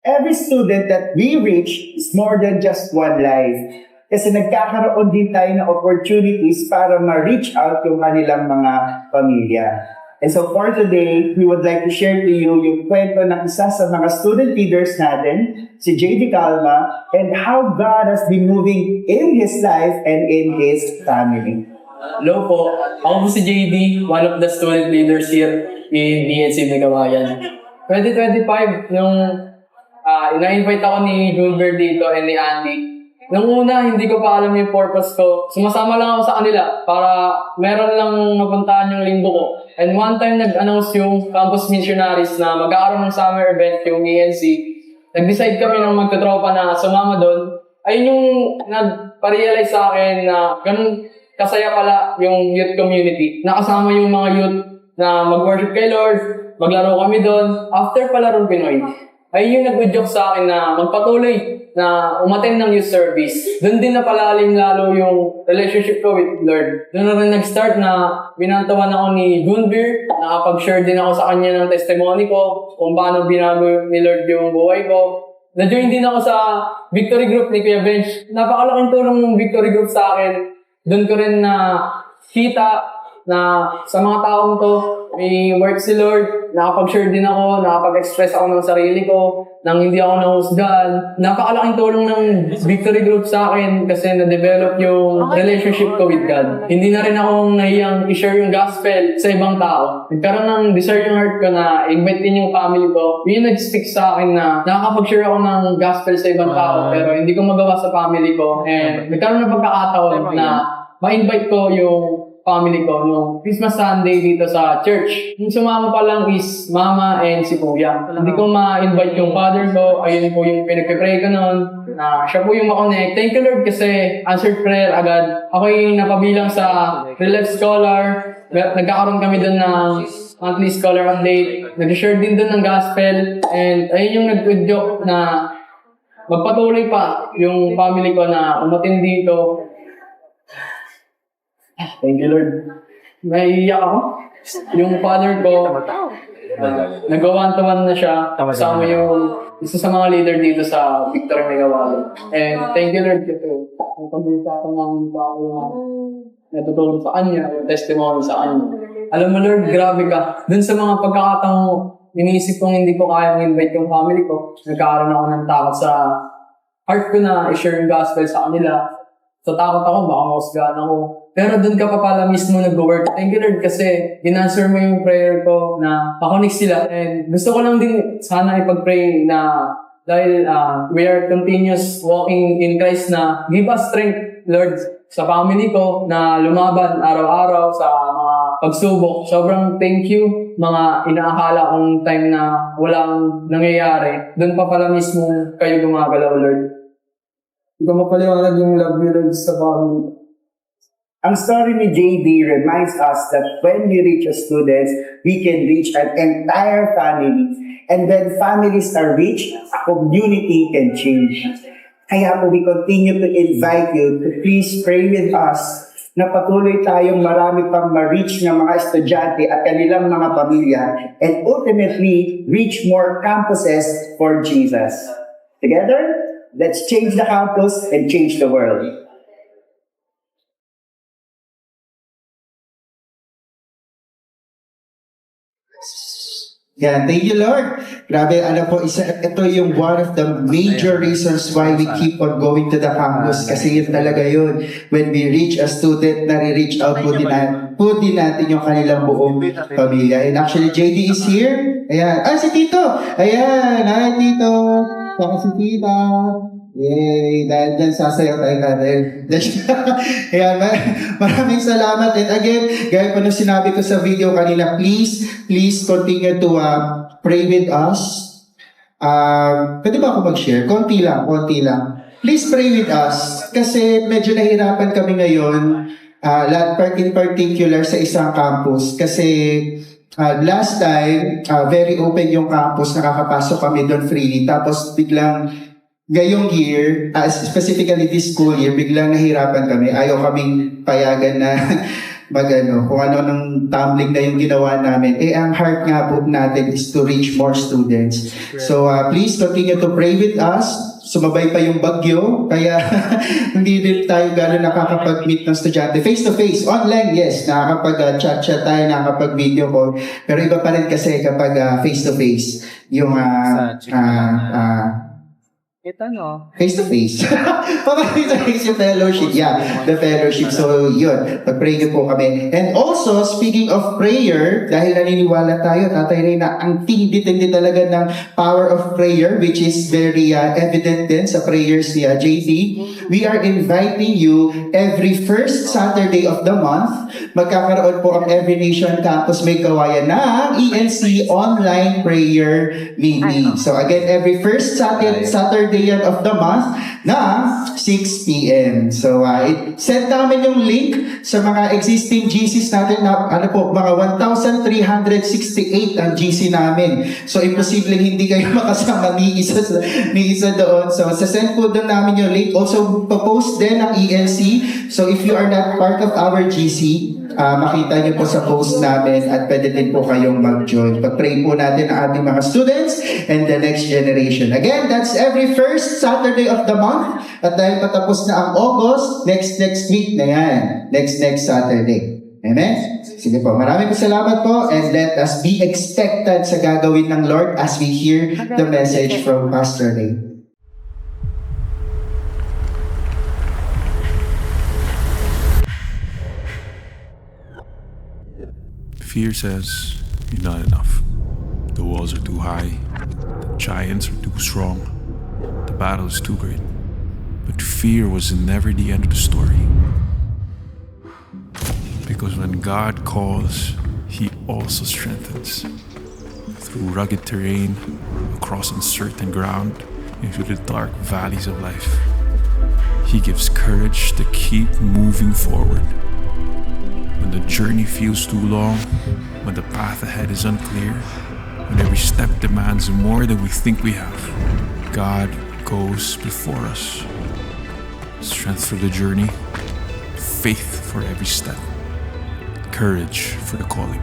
every student that we reach is more than just one life. Kasi nagkakaroon din tayo ng opportunities para ma-reach out yung kanilang mga pamilya. And so for today, we would like to share to you yung kwento ng isa sa mga student leaders natin, si J.D. Calma, and how God has been moving in his life and in his family. Hello po, ako po si JD, one of the student leaders here in DNC Megawayan. 2025, nung ina-invite ako ni Julber dito and ni Andy. Nung una, hindi ko pa alam yung purpose ko. Sumasama lang ako sa kanila para meron lang mapuntahan yung linggo ko. And one time nag-announce yung campus missionaries na mag-aaroon ng summer event yung ENC. Nag-decide kami ng magtutropa na sumama doon. Ayun yung nag-realize sa akin na ganun kasaya pala yung youth community. Nakasama yung mga youth na mag-worship kay Lord, maglaro kami doon. After palarong Pinoy, ay yung nag-joke sa akin na magpatuloy na umattend ng youth service. Doon din napalalim lalo yung relationship ko with Lord. Doon na rin nag-start na binantawan ako ni Gunbir. Nakapag-share din ako sa kanya ng testimony ko kung paano binago ni Lord yung buhay ko. Na-join din ako sa Victory Group ni Kuya Bench. Napakalaking tulong ng Victory Group sa akin. Doon ko rin na kita na sa mga taong to, may work si Lord, nakapag-share din ako, nakapag-express ako ng sarili ko, nang hindi ako nahusgahan. Napakalaking tulong ng Victory Group sa akin kasi na-develop yung relationship ko with God. Hindi na rin akong nahiyang i-share yung gospel sa ibang tao. Nagkaroon ng desire yung heart ko na invite din yung family ko. Yun yung nag-stick sa akin na nakakapag-share ako ng gospel sa ibang tao pero hindi ko magawa sa family ko. And nagkaroon ng pagkakataon na ma-invite ko yung family ko nung Christmas Sunday dito sa church. Yung sumama pa lang is mama and si kuya. Hindi ko ma-invite yung father ko. Ayun po yung pinagpipray ko noon. Na siya po yung makonect. Thank you Lord kasi answered prayer agad. Ako yung napabilang sa Relief Scholar. Nagkakaroon kami doon ng monthly scholar update. Nag-share din doon ng gospel. And ayun yung nag-joke na magpatuloy pa yung family ko na umatin dito. Thank you, Lord. Naiiyak ako. Yung father ko, nag-one-to-one na siya. Kasama yung isa sa mga leader dito sa Victory Megawayan. And thank you, Lord, kasi napagdita ko ng tao na natutulong sa kanya, yung testimony sa kanya. Alam mo, Lord, grabe ka. Dun sa mga pagkakataong iniisip kong hindi ko kayang invite yung family ko, nagkakaroon ako ng takot sa heart ko na i-share yung gospel sa kanila. So takot ako, baka mausgahan ako. Pero doon ka pa pala mismo nag-work. Thank you Lord kasi in-answer mo yung prayer ko na makonik sila. And gusto ko lang din sana ipag-pray na dahil we are continuous walking in Christ na give us strength, Lord, sa family ko na lumaban araw-araw sa mga pagsubok. Sobrang thank you mga inaakala kong time na walang nangyayari. Doon pa pala mismo kayo gumagalaw, Lord. Ikaw mapaliwanag yung love ni Lord sa family. Ang story ni JD reminds us that when we reach as students, we can reach an entire family. And when families are reached, a community can change. Kaya po we continue to invite you to please pray with us na patuloy tayong marami pang ma-reach ng mga estudyante at kanilang mga pamilya and ultimately reach more campuses for Jesus. Together, let's change the campus and change the world. Yeah, thank you, Lord. Grabe, alam po, ito yung one of the major reasons why we keep on going to the campus. Kasi yun talaga yun. When we reach a student, nare-reach out po din natin yung kanilang buong pamilya. And actually, JD is here. Ayan. Si Tito. Ayan. Hi, Tito. Saka si Tita. Yay! Dahil dyan, sasayaw tayo natin. Ayan, maraming salamat. And again, gaya po nung sinabi ko sa video kanina, please continue to pray with us. Pwede ba ako mag-share? Konti lang. Please pray with us. Kasi medyo nahirapan kami ngayon, in particular sa isang campus. Kasi last time, very open yung campus, nakakapasok kami doon freely. Tapos biglang, ngayong year, specifically this school year, biglang nahirapan kami. Ayaw kaming payagan na kung ano ng tumbling na yung ginawa namin. Ang heart nga po natin is to reach more students. So please continue to pray with us. Sumabay pa yung bagyo, kaya hindi din tayo gano'n nakakapag-meet ng estudyante. Face-to-face, online, yes, nakakapag-chat-chat tayo, nakakapag-video call. Pero iba pa rin kasi kapag face-to-face, yung Ito no? face-to-face. Face-to-face yung fellowship. Yeah, the fellowship. So, yun. Pag-pray niyo po kami. And also, speaking of prayer, dahil naniniwala tayo, Tatay Ray, na ang tindi-tindi talaga ng power of prayer, which is very evident din sa prayers ni JD. We are inviting you every first Saturday of the month. Magkakaroon po ang Every Nation Campus May Kawayan na ENC online prayer meeting. So, again, every first Saturday yan of the month na 6 p.m. So, send namin yung link sa mga existing GCs natin na, mga 1,368 ang GC namin. So, imposible hindi kayo makasama ni isa doon. So, sasend po doon namin yung link. Also, post din ang ENC. So, if you are not part of our GC, makita niyo po sa post namin at pwede din po kayong mag-join. Pag-pray po natin ang ating mga students and the next generation. Again, that's every first Saturday of the month. At dahil patapos na ang August, next week na yan. Next Saturday. Amen? Sige po, maraming salamat po and let us be expectant sa gagawin ng Lord as we hear the message from Pastor Ray. Fear says you're not enough. The walls are too high. The giants are too strong. The battle is too great. But fear was never the end of the story. Because when God calls, He also strengthens. Through rugged terrain, across uncertain ground, into the dark valleys of life, He gives courage to keep moving forward. When the journey feels too long, when the path ahead is unclear, when every step demands more than we think we have, God goes before us. Strength for the journey, faith for every step, courage for the calling.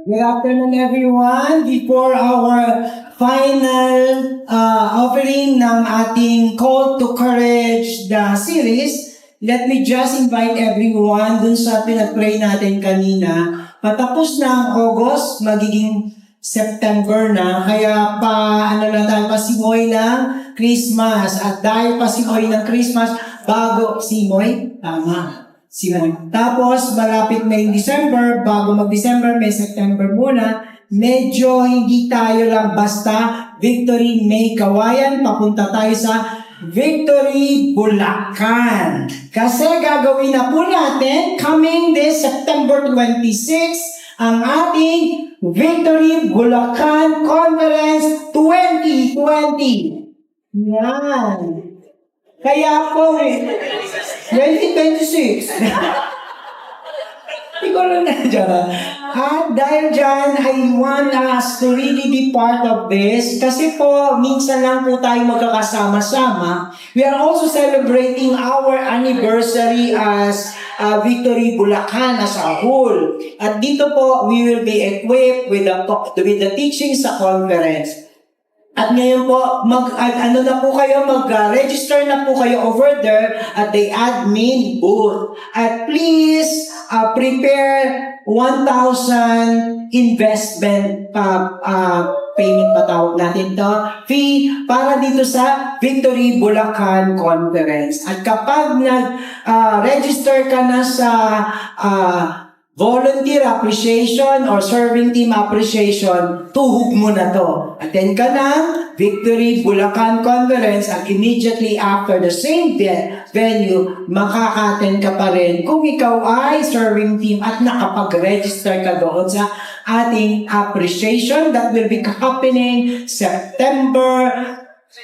Good afternoon, everyone. Before our final offering ng ating Call to Courage the series, let me just invite everyone dun sa pinag-pray natin kanina. Patapos na ang August, magiging September na, kaya pasimoy ng Christmas. At dahil pasimoy ng Christmas, simoy? Tama. Tapos, malapit na yung December, bago mag-December, may September muna, medyo hindi tayo lang basta Victory May Kawayan, papunta tayo sa Victory Bulacan. Kasi gagawin na po natin, coming this September 26, ang ating Victory Bulacan Conference 2020. Yan. Kaya po, 2026. Ikaw lang na dyan. At dahil dyan, I want us to really be part of this. Kasi po, minsan lang po tayo magkakasama-sama. We are also celebrating our anniversary as Victory Bulacan as a whole. At dito po, we will be equipped with the teachings sa conference. At ngayon po, mag-register na po kayo over there at the admin booth. At please, prepare 1,000 investment payment pa tawag natin to, fee para dito sa Victory Bulacan Conference. At kapag nag-register ka na sa volunteer appreciation or serving team appreciation, tuhog mo na to. Attend ka ng Victory Bulacan Conference at immediately after the same venue, makaka-attend ka pa rin kung ikaw ay serving team at nakapag-register ka doon sa ating appreciation that will be happening September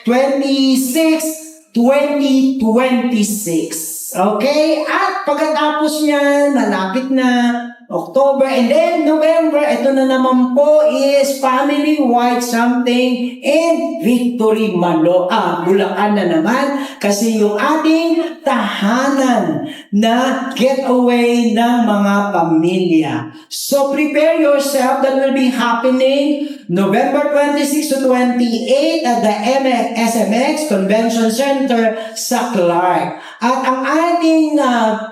26, 2026. Okay? At pagkatapos niyan, malapit na October, and then November, ito na naman po is family-wide something and Victory Bulacan na naman kasi yung ating tahanan na getaway ng mga pamilya. So prepare yourself, that will be happening November 26 to 28 at the SMX Convention Center sa Clark. At ang ating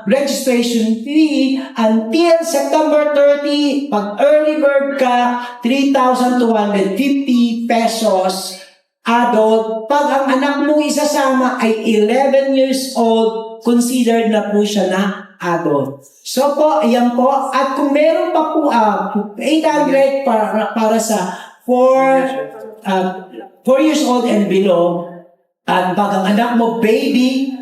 registration fee until September 30, pag early bird ka, 3,250 pesos adult. Pag ang anak mo isasama ay 11 years old, considered na po siya na adult. So po, ayan po. At kung meron pa po 800 para sa 4 years old and below, at pag ang anak mo baby,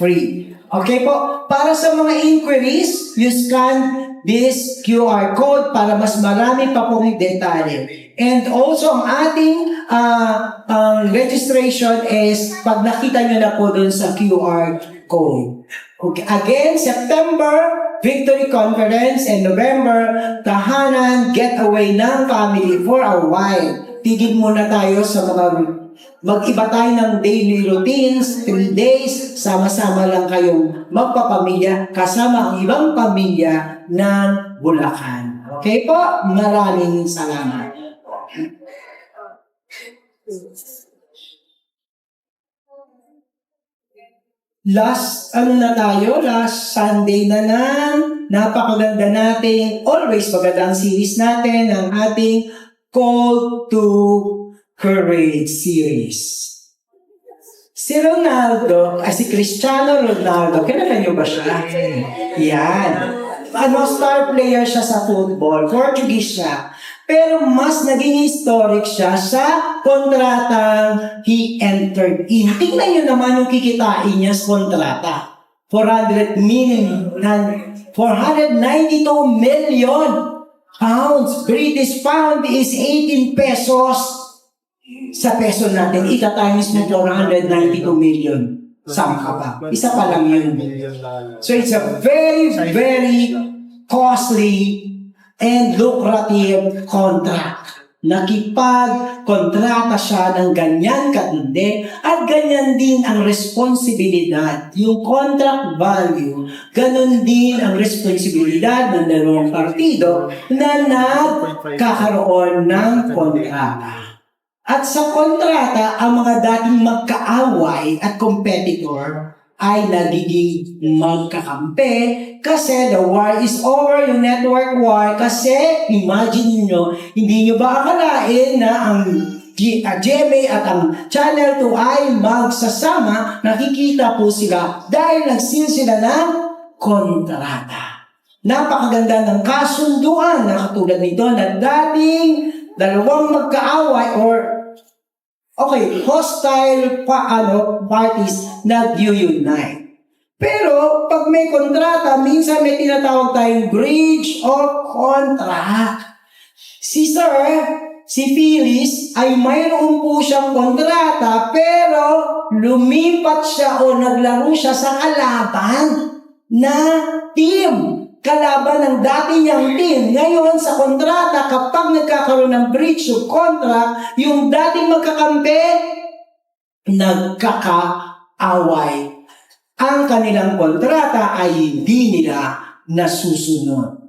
free. Okay po, para sa mga inquiries, you scan this QR code para mas marami pa pong detalye. And also, ang ating registration is pag nakita nyo na po dun sa QR code. Okay. Again, September, Victory Conference, and November, tahanan, getaway ng family for a while. Tigil muna tayo sa mag-iba tayo ng daily routines, 3 days, sama-sama lang kayong magpapamilya kasama ang ibang pamilya ng Bulacan. Okay po? Maraming salamat. Last Sunday na napakaganda natin, always magandang series natin, ang ating Call to Courage series. Si Cristiano Ronaldo, kilala niyo ba siya? Yan. Star player siya sa football, Portuguese siya. Pero mas naging historic siya sa kontratang he entered in. Tingnan niyo naman yung kikitain niya sa kontrata. 492 million pounds. British pound is 18 pesos. Sa peso natin, ita-times mo 492 million. Saan ka ba? Isa pa lang yun. So it's a very, very costly and lucrative contract. Nakipag-kontrata siya ng ganyan katindi at ganyan din ang responsibilidad. Yung contract value, ganun din ang responsibilidad ng dalawang partido na nagkakaroon ng kontrata. At sa kontrata, ang mga dating magkaaway at competitor ay nagiging magkakampi kasi the war is over, yung network war. Kasi imagine nyo, hindi nyo ba akalain na ang GMA at ang Channel 2 ay magsasama, nakikita po sila dahil nagsil sila ng kontrata. Napakaganda ng kasunduan na katulad nito na dating dalawang magkaaway or hostile parties nag-unite. Pero pag may kontrata, minsan may tinatawag tayong breach of contract. Si Phyllis ay mayroon po siyang kontrata pero lumipat siya o naglaro siya sa kalaban na team. Kalaban ng dati niyang team. Ngayon, sa kontrata, kapag nagkakaroon ng breach of contract, yung dating magkakampi, nagkakaaway. Ang kanilang kontrata ay hindi nila nasusunod.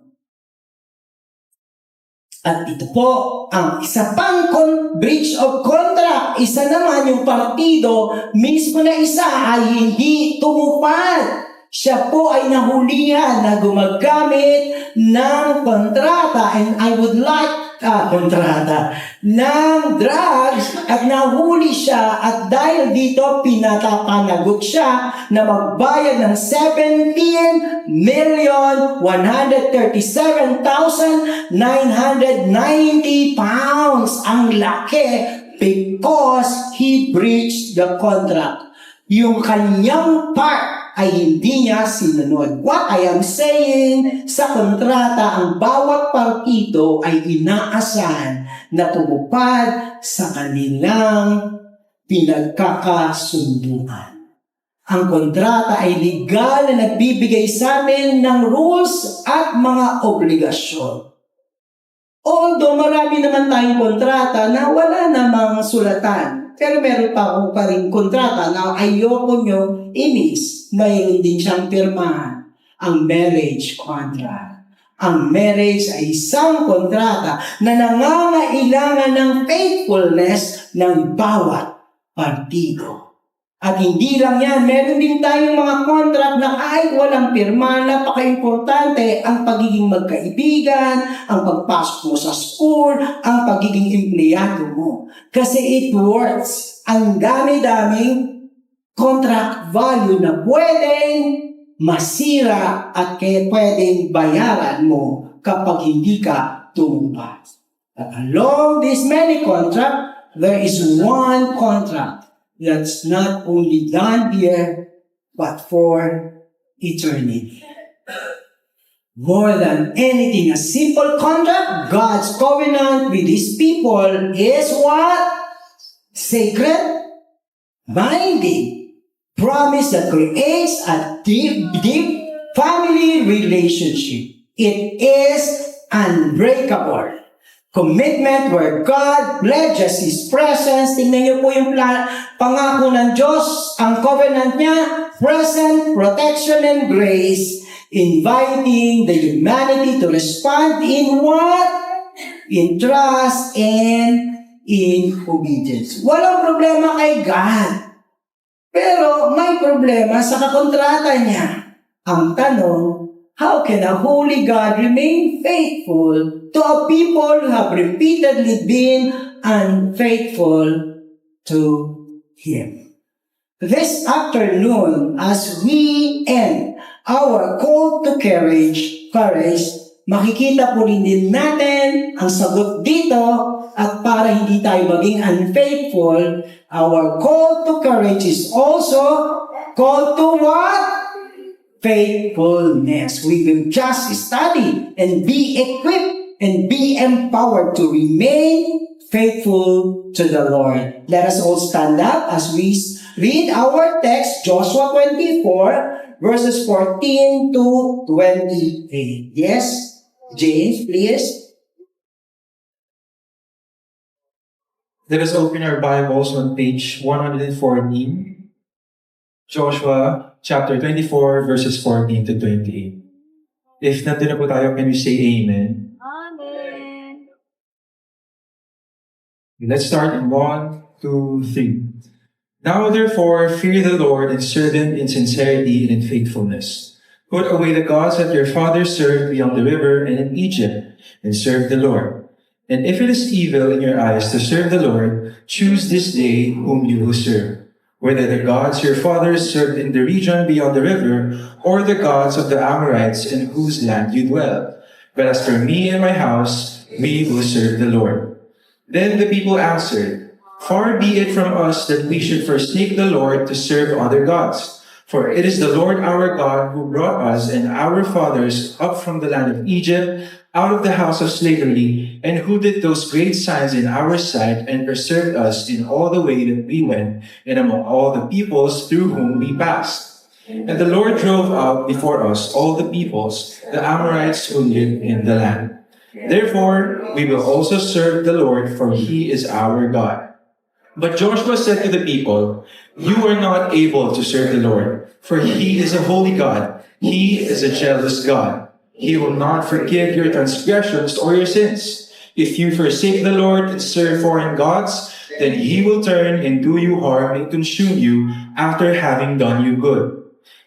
At ito po, ang isa pang breach of contract, isa naman yung partido, mismo na isa ay hindi tumupad. Siya po ay nahulihan na gumagamit ng kontrata and I would like ng drugs at nahuli siya at dahil dito pinapanagot siya na magbayad ng 17,137,990 pounds. Ang laki because he breached the contract. Yung kanyang part ay hindi niya sinunod. What I am saying, sa kontrata, ang bawat partido ay inaasahan na tumupad sa kanilang pinagkakasunduan. Ang kontrata ay legal na nagbibigay sa amin ng rules at mga obligasyon. Although marami naman tayong kontrata na wala namang sulatan, pero meron pa rin kontrata na ayoko nyo i-miss. Mayroon din siyang pirmahan, ang marriage contract. Ang marriage ay isang kontrata na nangangailangan ng faithfulness ng bawat partido. At hindi lang yan, meron din tayong mga contract na kahit walang pirma, napaka-importante ang pagiging magkaibigan, ang pagpasok mo sa school, ang pagiging empleyado mo. Kasi it works. Ang dami-daming contract value na pwedeng masira at kaya pwedeng bayaran mo kapag hindi ka tumupad. At along this many contract, there is one contract that's not only done here, but for eternity. More than anything, a simple contract, God's covenant with His people is what? Sacred, binding, promise that creates a deep family relationship. It is unbreakable. Commitment where God pledges His presence. Tingnan niyo po yung pangako ng Diyos. Ang covenant niya, present, protection, and grace, inviting the humanity to respond in what? In trust and in obedience. Walang problema kay God. Pero may problema sa kakontrata niya. Ang tanong, how can a holy God remain faithful to a people who have repeatedly been unfaithful to Him? This afternoon, as we end our call to courage, makikita po rin din natin ang sagot dito at para hindi tayo maging unfaithful, our call to courage is also call to what? Faithfulness. We will just study and be equipped and be empowered to remain faithful to the Lord. Let us all stand up as we read our text, Joshua 24, verses 14 to 28. Yes, James, please. Let us open our Bibles on page 114, Joshua chapter 24, verses 14 to 28. If nandun na po tayo, can we say Amen? Amen. Let's start in 1, 2, 3. Now therefore, fear the Lord and serve Him in sincerity and in faithfulness. Put away the gods that your fathers served beyond the river and in Egypt, and serve the Lord. And if it is evil in your eyes to serve the Lord, choose this day whom you will serve, whether the gods your fathers served in the region beyond the river, or the gods of the Amorites in whose land you dwell. But as for me and my house, we will serve the Lord. Then the people answered, Far be it from us that we should forsake the Lord to serve other gods. For it is the Lord our God who brought us and our fathers up from the land of Egypt, out of the house of slavery, and who did those great signs in our sight and preserved us in all the way that we went and among all the peoples through whom we passed. And the Lord drove out before us all the peoples, the Amorites who lived in the land. Therefore, we will also serve the Lord, for He is our God. But Joshua said to the people, You are not able to serve the Lord, for He is a holy God. He is a jealous God. He will not forgive your transgressions or your sins. If you forsake the Lord and serve foreign gods, then He will turn and do you harm and consume you after having done you good.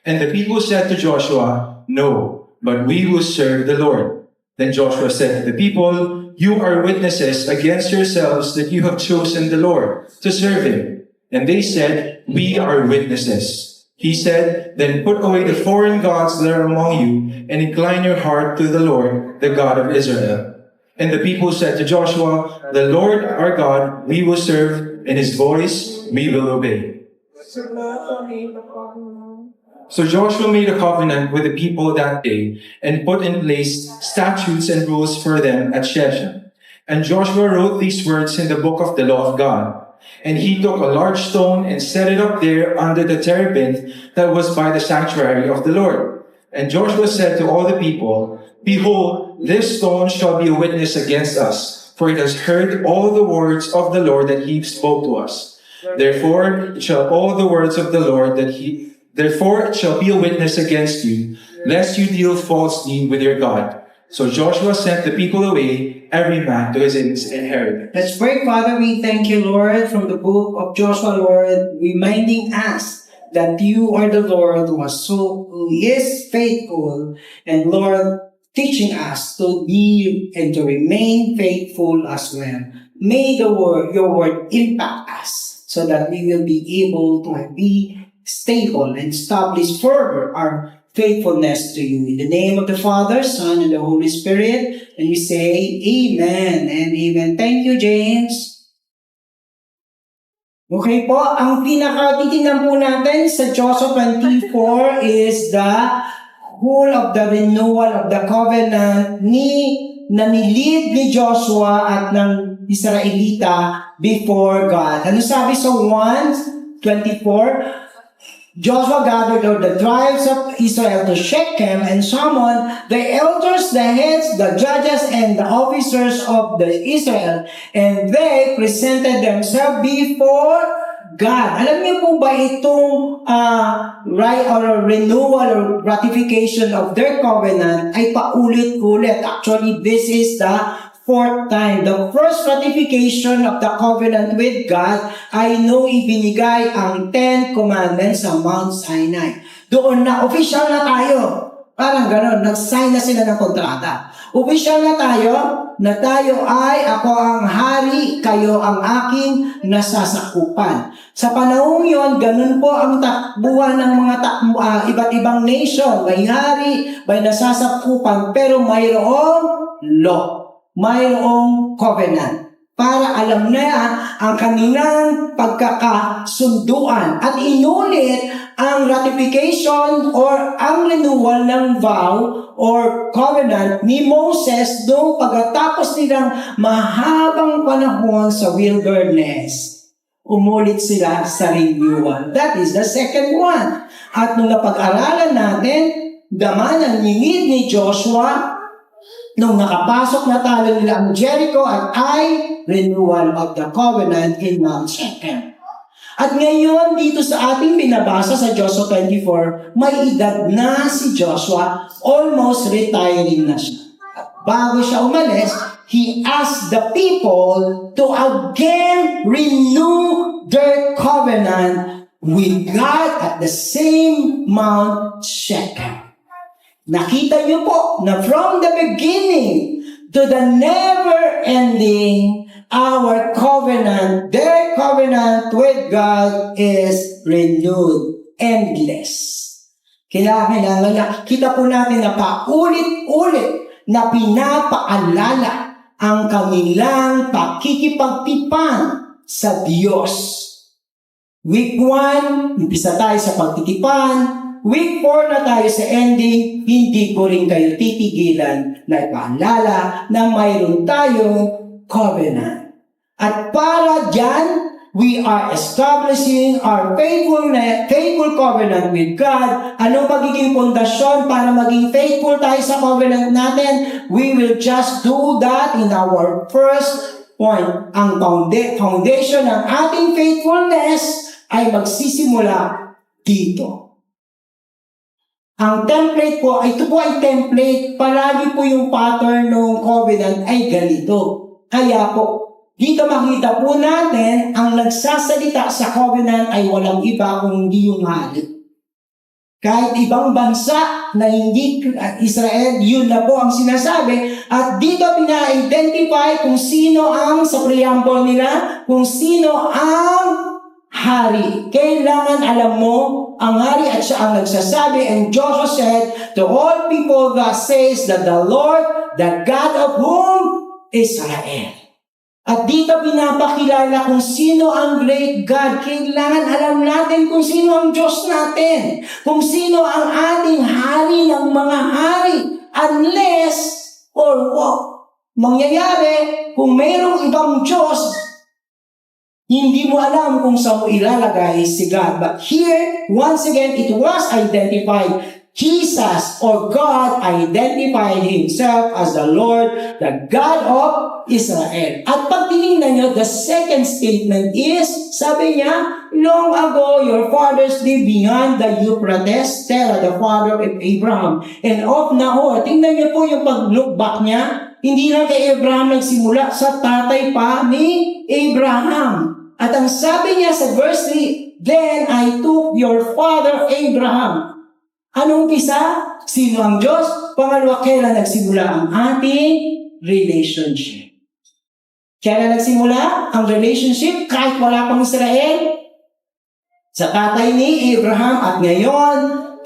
And the people said to Joshua, No, but we will serve the Lord. Then Joshua said to the people, You are witnesses against yourselves that you have chosen the Lord to serve Him. And they said, We are witnesses. He said, Then put away the foreign gods that are among you, and incline your heart to the Lord, the God of Israel. And the people said to Joshua, The Lord our God we will serve, and His voice we will obey. So Joshua made a covenant with the people that day, and put in place statutes and rules for them at Shechem. And Joshua wrote these words in the book of the law of God. And he took a large stone and set it up there under the terebinth that was by the sanctuary of the Lord. And Joshua said to all the people, Behold, this stone shall be a witness against us, for it has heard all the words of the Lord that he spoke to us. Therefore, it shall be a witness against you, lest you deal falsely with your God. So Joshua sent the people away, every man to his inheritance. Let's pray. Father, we thank you, Lord, from the book of Joshua, Lord, reminding us that you are the Lord who is faithful, and Lord, teaching us to be and to remain faithful as well. May your word impact us so that we will be able to be stable and establish further our faithfulness to you. In the name of the Father, Son, and the Holy Spirit, and we say amen and amen. Thank you, James. Okay po, ang pinakatitingnan po natin sa Joshua 24 is the whole of the renewal of the covenant na nilid ni Joshua at ng Israelita before God. Ano sabi sa 1:24? Joshua gathered all the tribes of Israel to Shechem and summoned the elders, the heads, the judges, and the officers of the Israel, and they presented themselves before God. Alam niyo po ba itong right or renewal or ratification of their covenant ay paulit-ulit? Actually, this is the fourth time. The first ratification of the covenant with God ay nung ibinigay ang 10 Commandments sa Mount Sinai. Doon na, official na tayo. Parang gano'n, nag-sign na sila ng kontrata. Official na tayo ay ako ang hari, kayo ang aking nasasakupan. Sa panahong yon, ganun po ang takbuhan ng mga iba't ibang nation. May hari, may nasasakupan, pero mayroong law. Mayroong covenant para alam na ang kanilang pagkakasunduan at inulit ang ratification or ang renewal ng vow or covenant ni Moses noong pagkatapos nilang mahabang panahon sa wilderness. Umulit sila sa renewal. That is the second one. At nung napag-aralan natin, damanan ni Joshua, nung nakapasok na talo nila ang Jericho at ay renewal of the covenant in Mount Shechem. At ngayon, dito sa ating binabasa sa Joshua 24, may edad na si Joshua, almost retiring na siya. At bago siya umalis, he asked the people to again renew their covenant with God at the same Mount Shechem. Nakita niyo po na from the beginning to the never-ending, our covenant, their covenant with God is renewed, endless. Kailangan nakikita po natin na paulit-ulit na pinapaalala ang kanilang pakikipagtipan sa Diyos. Week 1, umpisa tayo sa pagtitipan. Week 4 na tayo sa ending, hindi ko rin kayo titigilan na ipaalala na mayroon tayong covenant. At para dyan, we are establishing our faithful covenant with God. Anong magiging pundasyon para maging faithful tayo sa covenant natin? We will just do that in our first point. Ang foundation ng ating faithfulness ay magsisimula dito. Ang template po, ito po ay template. Palagi po yung pattern ng covenant ay ganito. Kaya po, dito makita po natin, ang nagsasalita sa covenant ay walang iba kung hindi yung hari. Kahit ibang bansa na hindi Israel, yun na po ang sinasabi. At dito pina-identify kung sino ang, sa preamble nila, kung sino ang hari. Kailangan alam mo ang hari at siya ang nagsasabi. And Joshua said to all people that says that the Lord, the God of whom? Israel. At dito pinapakilala kung sino ang great God. Kailangan alam natin kung sino ang Diyos natin. Kung sino ang ating hari ng mga hari. Unless or what mangyayari kung mayroong ibang Diyos, Hindi mo alam kung saan mo ilalagay si God. But here, once again, it was identified. Jesus or God identified Himself as the Lord, the God of Israel. At pag tinignan nyo, the second statement is, sabi niya, long ago your fathers lived beyond the Euphrates, Terah, the father of Abraham, and of Nahor. Tingnan niyo po yung pag-look back niya. Hindi lang kay Abraham nagsimula, sa tatay pa ni Abraham. At ang sabi niya sa verse 3, then I took your father Abraham. Anong umpisa? Sino ang Diyos? Pangalawa, kailan nagsimula ang ating relationship? Kailan nagsimula ang relationship kahit wala pang Israel? Sa tatay ni Abraham at ngayon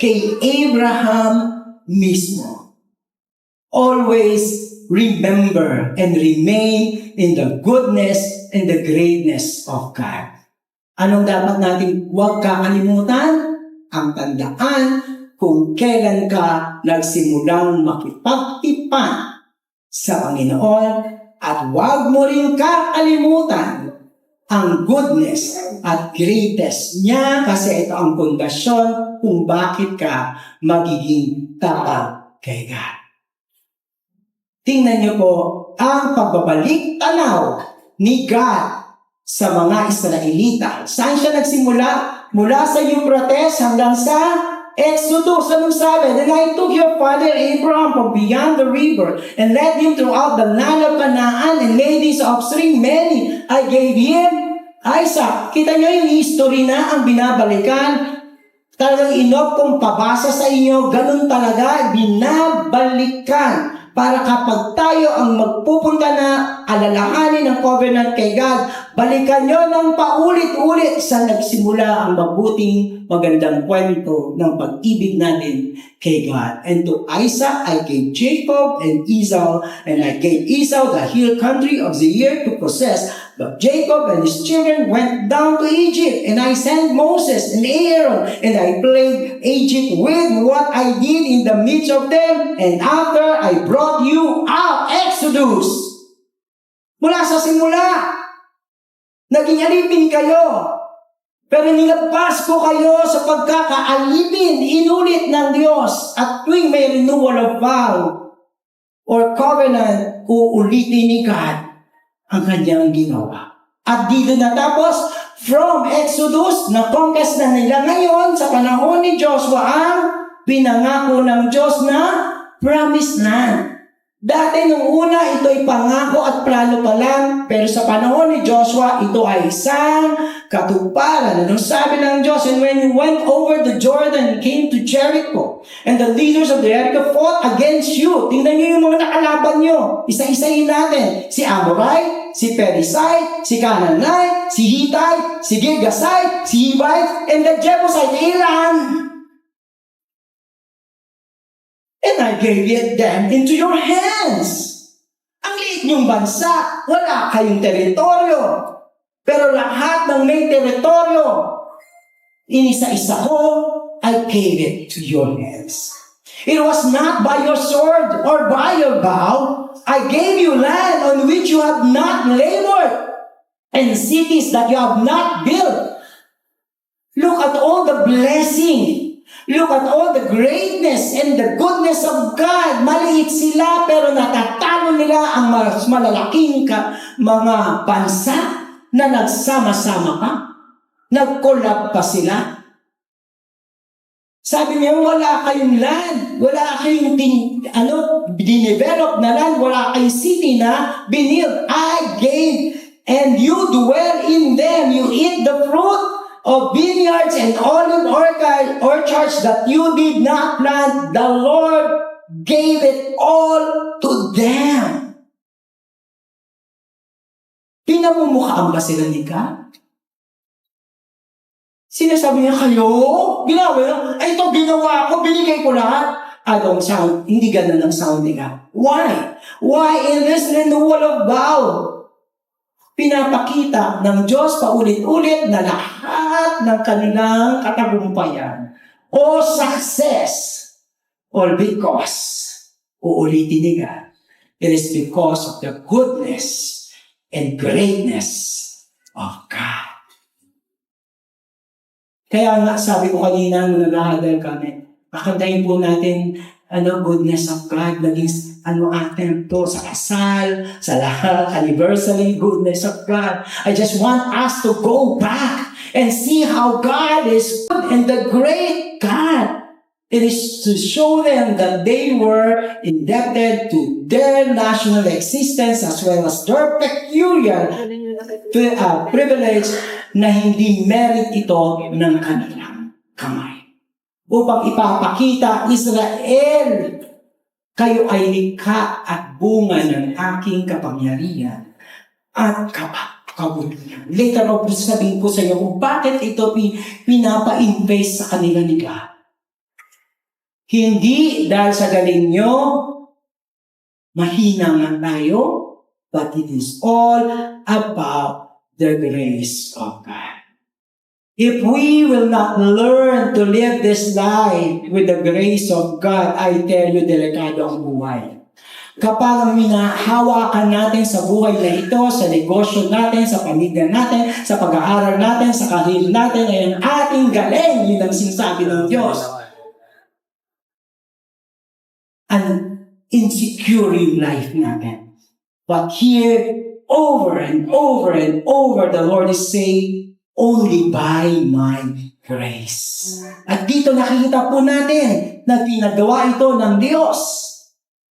kay Abraham mismo. Always remember and remain in the goodness and the greatness of God. Anong dapat natin huwag kakalimutan? Ang tandaan kung kailan ka nagsimulang makipagtipan sa Panginoon at huwag mo rin kakalimutan ang goodness at greatness niya kasi ito ang pundasyon kung bakit ka magiging tapat kay God. Tingnan niyo po ang pagbabalik tanaw ni God sa mga Israelita. Saan siya nagsimula? Mula sa Euphrates hanggang sa Exodus. Anong sabi? Then I took your father Abraham from beyond the river and led him throughout the land of Canaan and made his offspring many. I gave him Isaac. Kita niyo yung history na ang binabalikan. Talagang inop kong pabasa sa inyo, ganun talaga, binabalikan. Para kapag tayo ang magpupunta na alalahanin ng covenant kay God, balikan nyo ng paulit-ulit sa nagsimula ang mabuting magandang kwento ng pag-ibig natin kay God. And to Isaac, I gave Jacob and Esau, and I gave Esau the hill country of Seir to possess. But Jacob and his children went down to Egypt, and I sent Moses and Aaron, and I plagued Egypt with what I did in the midst of them, and after I brought you out, Exodus. Mula sa simula, naging alipin kayo, pero nilagpas ko kayo sa pagkakaalipin, inulit ng Diyos, at tuwing may renewal of vow or covenant, uulitin ni God ang kanyang ginawa. At dito natapos, from Exodus, na-conquest na nila ngayon sa panahon ni Joshua ang pinangako ng Diyos na promised land. Dati nung una, ito'y pangako at plano pa lang, pero sa panahon ni Joshua, ito ay isang katuparan. Anong sabi ng Diyos? And when you went over the Jordan and came to Jericho, and the leaders of Jericho fought against you. Tingnan niyo yung mga nakalaban nyo. Isa-isahin natin. Si Amorite, si Perizite, si Canaanite, si Hittite, si Girgasite, si Hivite, and the Jebusite, Iran. And I gave them into your hands. Ang liit niyong bansa, wala kayong teritoryo. Pero lahat ng may teritoryo, inisa-isa ko, I gave it to your hands. It was not by your sword or by your bow. I gave you land on which you have not labored, and cities that you have not built. Look at all the blessing. Look at all the greatness and the goodness of God. Maliit sila pero natatalo nila ang mas malalaking mga bansa na nagsama-sama pa. Nag-collab pa sila. Sabi niya, wala kayong land, wala kayong dinevelop na land, wala kayong city na binil. I gave and you dwell in them. You eat the fruit of vineyards and olive orchards that you did not plant. The Lord gave it all to them. Pinamumukhaan ba sila ni God? Sinasabi niya, kayo? Ginawa niya? Ay, ito ginawa ko, binigay ko lahat. I don't sound, hindi ganun ang sound nila. Why? Why in this renewal of vow? Pinapakita ng Diyos paulit-ulit na lahat ng kanilang katagumpayan o success or because uulitin ni God. It is because of the goodness and greatness of God. Kaya nga, sabi ko kanina, nung nag-ahadal kami, kakantayin po natin, goodness of God, naging atin to sa kasal, sa lahat, anniversary, goodness of God. I just want us to go back and see how God is good and the great God. It is to show them that they were indebted to their national existence as well as their peculiar privilege na hindi merit ito ng kanilang kamay. Upang ipapakita, Israel, kayo ay likha at bunga ng aking kapangyarihan at kabutihan. Later on, sabihin ko sa iyo kung bakit ito pinapa-invest sa kanila ni God. Hindi dahil sa galing nyo, mahina nga tayo, but it is all about the grace of God. If we will not learn to live this life with the grace of God, I tell you, delikado ang buhay. Kapag minahawakan natin sa buhay na ito, sa negosyo natin, sa pamilya natin, sa pag-aaral natin, sa karir natin, ay ang ating galing, yun ang sinasabi ng Diyos. And insecure yung life natin. But here, over and over and over, the Lord is saying, only by my grace. At dito nakikita po natin na pinagawa ito ng Diyos.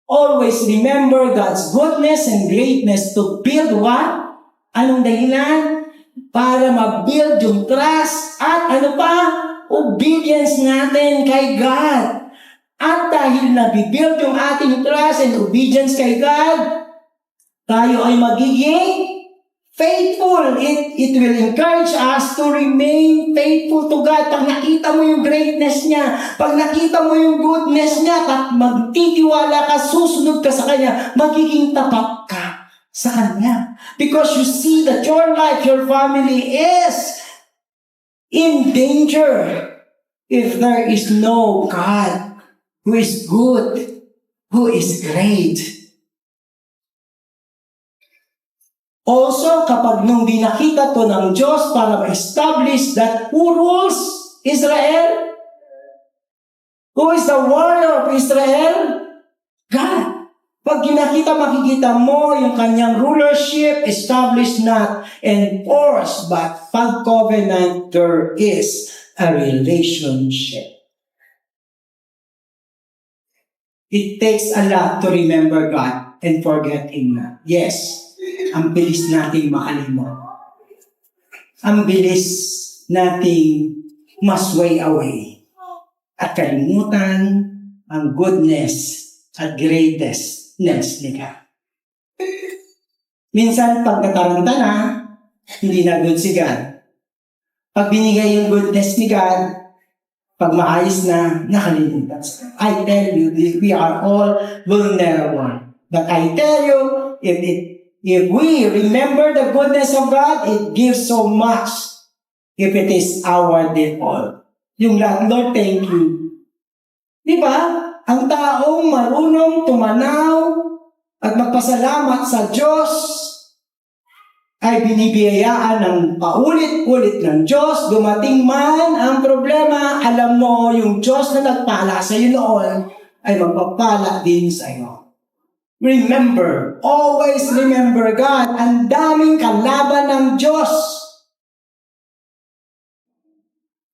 Always remember God's goodness and greatness to build what? Anong dahilan? Para ma-build yung trust at obedience natin kay God. At dahil nabibuild yung ating trust and obedience kay God, tayo ay magiging faithful. It will encourage us to remain faithful to God. Pag nakita mo yung greatness niya, pag nakita mo yung goodness niya, at magtitiwala ka, susunod ka sa Kanya, magiging tapat ka sa Kanya. Because you see that your life, your family is in danger if there is no God who is good, who is great. Also, kapag nung dinakita to ng Diyos para ma-establish that who rules Israel? Who is the warrior of Israel? God. Pag makikita mo yung kanyang rulership established not enforced, but pag-covenant, there is a relationship. It takes a lot to remember God and forget Him na. Yes, ang bilis nating makalimot. Ang bilis nating masway away. At kalimutan ang goodness at greatness ni God. Minsan, pag nataranta na, hindi na good si God. Pag binigay yung goodness ni God, pag maayos na, nakalimutan. I tell you, we are all vulnerable. But I tell you, if we remember the goodness of God, it gives so much if it is our default. Yung Lord, thank you. Di ba? Ang taong marunong tumanaw at magpasalamat sa Diyos ay binibiyayaan ng paulit-ulit ng Diyos. Dumating man ang problema, alam mo, yung Diyos na nagpala sa iyo noon ay magpapala din sa iyo. Remember, always remember God. Ang daming kalaban ng Diyos.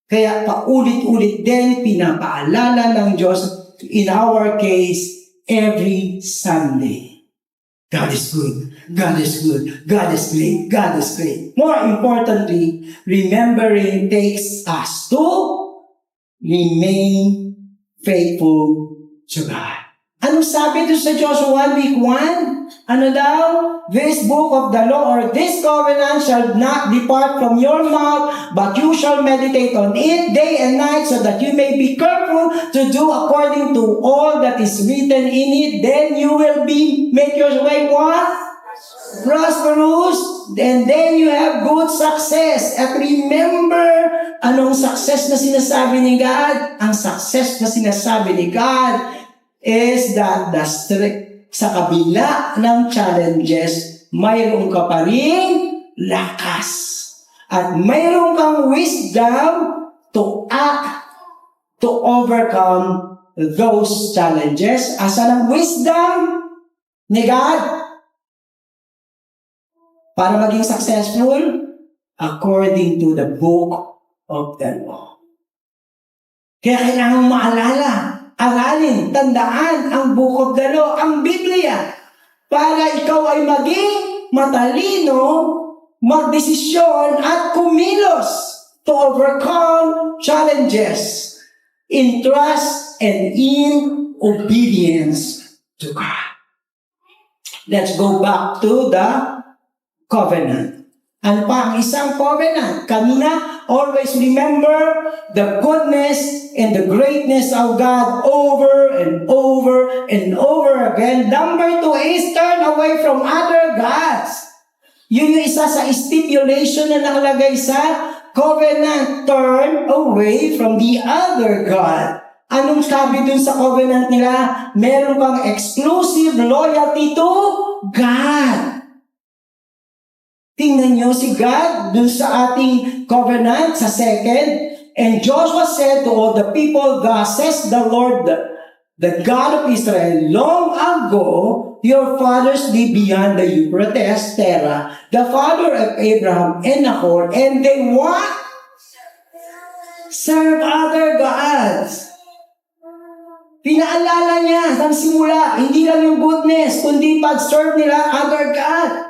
Kaya paulit-ulit din pinapaalala ng Diyos, in our case, every Sunday. God is good. God is good. God is great. God is great. More importantly, remembering takes us to remain faithful to God. Anong sabi doon sa Joshua 1:1? Ano daw? This book of the law or this covenant shall not depart from your mouth, but you shall meditate on it day and night so that you may be careful to do according to all that is written in it. Then you will make your way what? Prosperous. And then you have good success. At remember, anong success na sinasabi ni God? Ang success na sinasabi ni God is that sa kabila ng challenges, mayroon ka pa rin lakas. At mayroon kang wisdom to act to overcome those challenges. Asa ng wisdom ni God para maging successful? According to the book of the law. Kaya kailangan maalala, aralin, tandaan ang book of the law, ang Biblia, para ikaw ay maging matalino, magdesisyon at kumilos to overcome challenges in trust and in obedience to God. Let's go back to the covenant. Ano pa ang isang covenant? Kanina, always remember the goodness and the greatness of God over and over and over again. Number 2 is turn away from other gods. Yun yung isa sa stipulation na nakalagay sa covenant. Turn away from the other God. Anong sabi dun sa covenant nila? Meron kang exclusive loyalty to God. Tingnan nyo si God dun sa ating covenant sa 2. And Joshua said to all the people, thus says the Lord, the God of Israel, long ago, your fathers lived beyond the Euphrates, Terah, the father of Abraham and Nahor, and they what? Serve other gods. Pinaalala niya sa simula, hindi lang yung goodness, kundi pag-serve nila other God.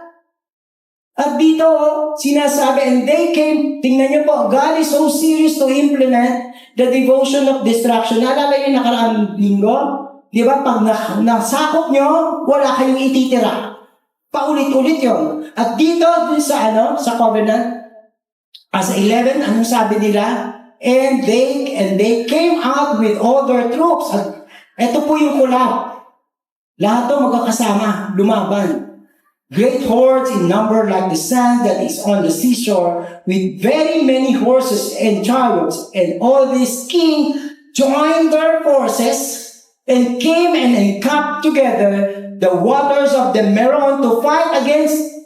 At dito, sinasabi, and they came, tingnan niyo po, God is so serious to implement the devotion of destruction. Naalala yung nakaraang linggo? Di ba? Pag nasakop nyo, wala kayong ititira. Paulit-ulit yun. At dito, dun sa covenant, as 11, anong sabi nila? And they came out with all their troops. At ito po yung kulap. Lahat to magkakasama, lumaban. Great hordes in number like the sand that is on the seashore, with very many horses and chariots. And all these kings joined their forces and came and encamped together the waters of the Meron to fight against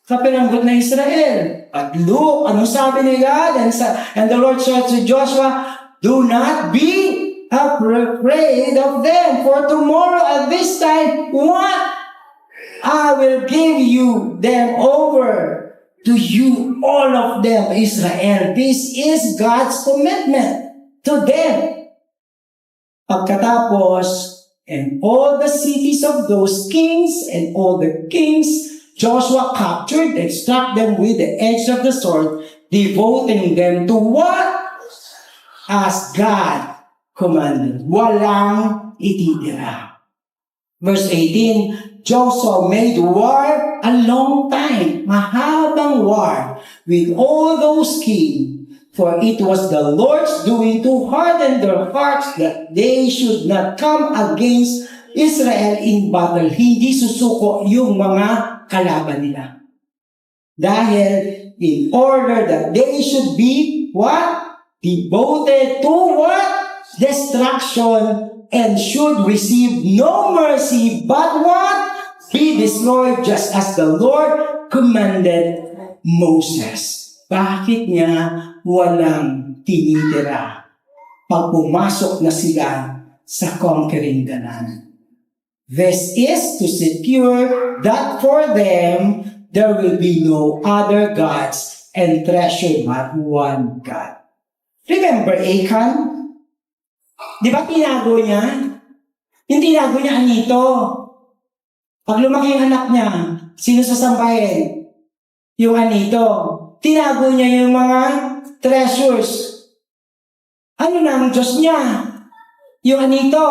sa pinanggut na Israel. At look, anong sabi ni God? And the Lord said to Joshua, do not be afraid of them, for tomorrow at this time, what? I will give you them over to you, all of them, Israel. This is God's commitment to them. Pagkatapos, and all the cities of those kings and all the kings, Joshua captured and struck them with the edge of the sword, devoting them to what? As God commanded. Walang ititira. Verse 18, Joshua made war a long time, mahabang war, with all those kings, for it was the Lord's doing to harden their hearts that they should not come against Israel in battle. Hindi susuko yung mga kalaban nila. Dahil in order that they should be what? Devoted to what? Destruction, and should receive no mercy, but what? Be destroyed just as the Lord commanded Moses. Bakit niya walang tinitira pag pumasok na sila sa conquering the land? This is to secure that for them there will be no other gods and treasure but one God. Remember Achan? Di ba tinago niya? Yung tinago niya anito. Pag lumaki yung anak niya, sino sasambahin? Yung anito. Tinago niya yung mga treasures. Ano na ang Diyos niya? Yung anito.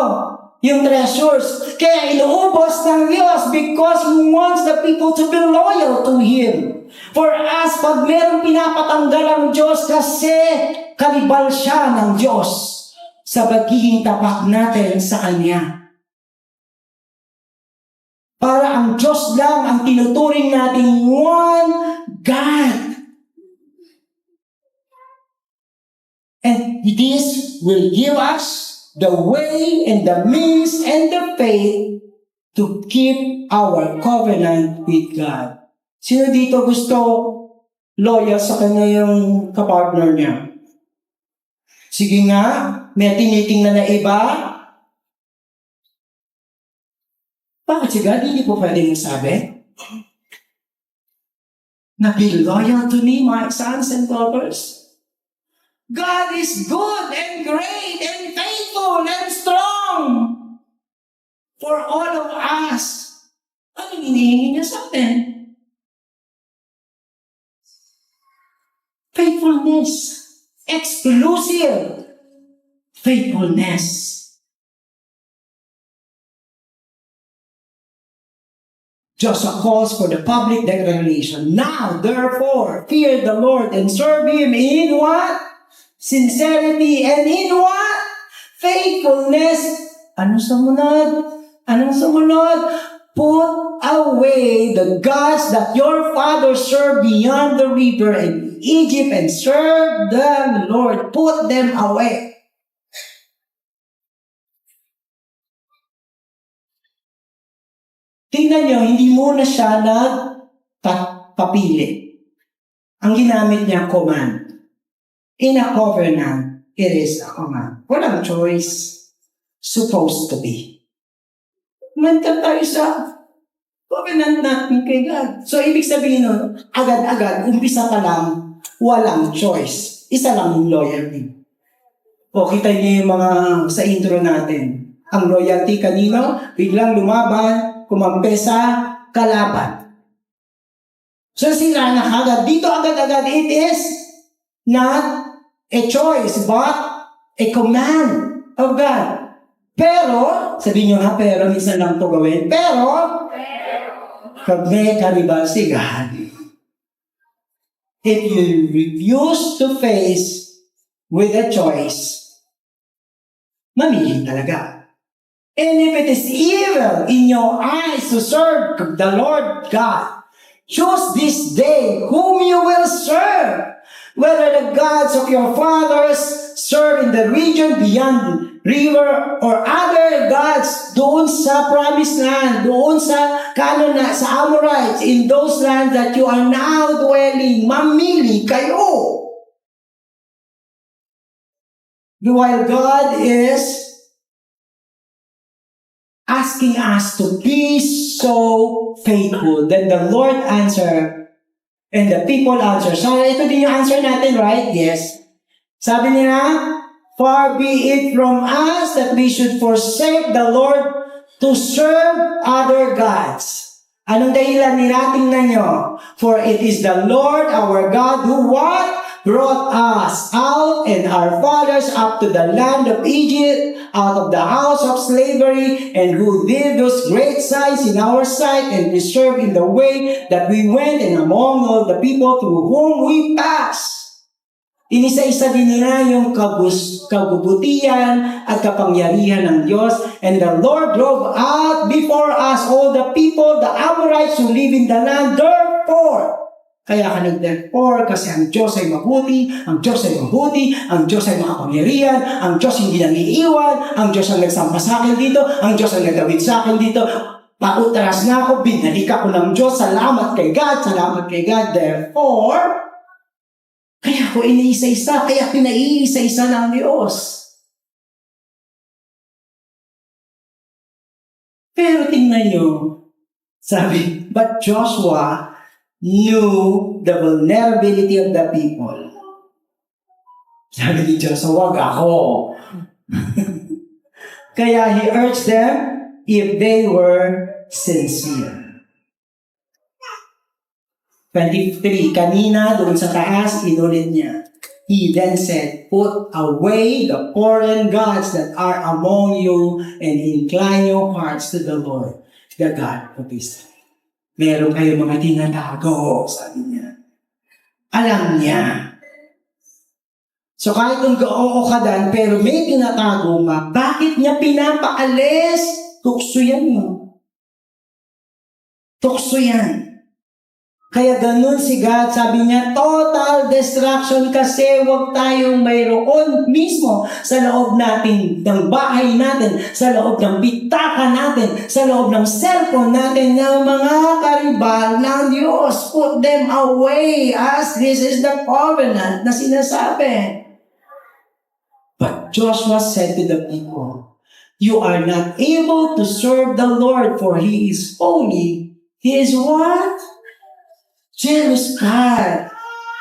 Yung treasures. Kaya inuubos ng Diyos because He wants the people to be loyal to Him. For us, pag merong pinapatanggal ang Diyos kasi kalibal siya ng Diyos sa pagiging tapat natin sa Kanya. Para ang Diyos lang ang tinuturing nating one God. And this will give us the way and the means and the faith to keep our covenant with God. Sino dito gusto loyal sa kanya yung kapartner niya? Sige nga, may tinitingnan na iba. Bakit si God hindi po pwedeng sabi? Na be loyal to me, my sons and daughters. God is good and great and faithful and strong for all of us. Anong hinihingi niya sa atin? Faithfulness. Exclusive faithfulness. Joshua calls for the public declaration. Now, therefore, fear the Lord and serve Him in what? Sincerity and in what? Faithfulness. Anong sumunod? Anong sumunod? Put away the gods that your fathers served beyond the river in Egypt and serve the Lord. Put them away. Tingnan nyo, hindi muna siya nagpapili. Ang ginamit niya, command. In a covenant, it is a command. Walang choice. Supposed to be. Manta tayo sa covenant natin kay God. So, ibig sabihin nun, agad-agad, umpisa pa lang, walang choice. Isa lang yung loyalty. O, kita niyo yung mga sa intro natin. Ang loyalty kanino, biglang lumaban, kumampesa, kalaban. So, sila na agad. Dito agad-agad, it is not a choice, but a command of God. Pero, sabihin nyo ha, pero, minsan lang ito gawin. Pero, pag may karibal si God, if you refuse to face with a choice, mamili talaga. And if it is evil in your eyes to serve the Lord God, choose this day whom you will serve, whether the gods of your fathers serve in the region beyond river or other gods doon sa promised land, doon sa Canaan, sa Amorites, in those lands that you are now dwelling. Mamili kayo. While God is asking us to be so faithful, then the Lord answer and the people answer. So, ito din yung answer natin, right? Yes. Sabi nila, far be it from us that we should forsake the Lord to serve other gods. Anong dahilan nila? Tingnan nyo. For it is the Lord our God who what? Brought us out and our fathers up to the land of Egypt, out of the house of slavery, and who did those great signs in our sight and preserved in the way that we went and among all the people through whom we passed. Inisa-isa din nila yung kabubutihan at kapangyarihan ng Diyos. And the Lord drove out before us all the people, the Amorites who live in the land. Therefore, kaya ka nag-therefore, kasi ang Diyos ay mabuti, ang Diyos ay mabuti, ang Diyos ay makapangyarihan, ang Diyos hindi nangiiwan, ang Diyos ang nagsampa sa akin dito, ang Diyos ang nagawid sa akin dito. Pautras na ako, binalik ako ng Diyos, salamat kay God, therefore, kaya ko iniisa-isa, kaya pinaiisa-isa ng Diyos. Pero tingnan nyo, sabi, but Joshua knew the vulnerability of the people. Sabi ni Joshua, wag ako. Kaya he urged them if they were sincere. 23, kanina doon sa taas, inulit niya. He then said, put away the foreign gods that are among you and incline your hearts to the Lord, the God of Israel. Meron kayo mga tinatago, sabi niya. Alam niya. So kahit kung oo ka dan, pero may tinatago ka, bakit niya pinapaalis? Tukso yan mo. Tukso yan. Kaya ganun si God, sabi niya, total destruction kasi huwag tayong mayroon mismo sa loob natin ng bahay natin, sa loob ng bitaka natin, sa loob ng cellphone natin ng mga karibal ng Diyos. Put them away as this is the covenant na sinasabi. But Joshua said to the people, "You are not able to serve the Lord, for He is holy. He is what? Jealous God."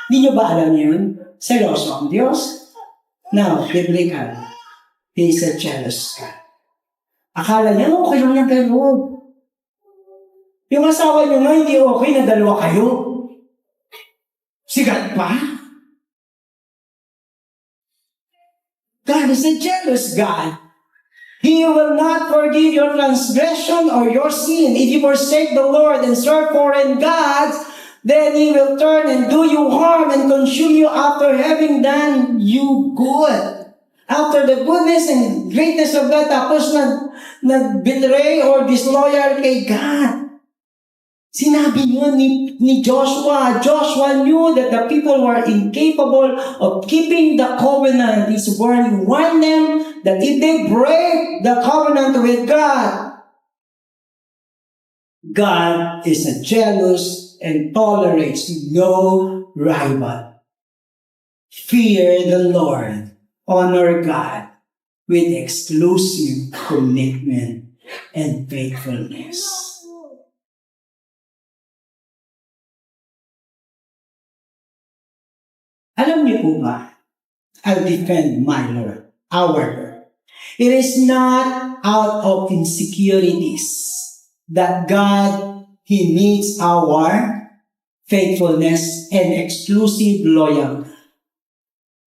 Di nyo ba alam yun? Seryoso ang Diyos? Now, biblical. He is a jealous God. Akala niya, okay lang yan pero yung asawa niyo nga hindi okay na dalawa kayo. Sigat pa? God is a jealous God. He will not forgive your transgression or your sin. If you forsake the Lord and serve foreign gods, then He will turn and do you harm and consume you after having done you good. After the goodness and greatness of God, tapos nag-betray or disloyal kay God. Sinabi niyo ni Joshua. Joshua knew that the people were incapable of keeping the covenant. He's warning them that if they break the covenant with God, God is a jealous and tolerates no rival. Fear the Lord. Honor God with exclusive commitment and faithfulness. Alam niyo po ba, I'll defend my Lord, our Lord. It is not out of insecurities that God, He needs our faithfulness and exclusive loyalty.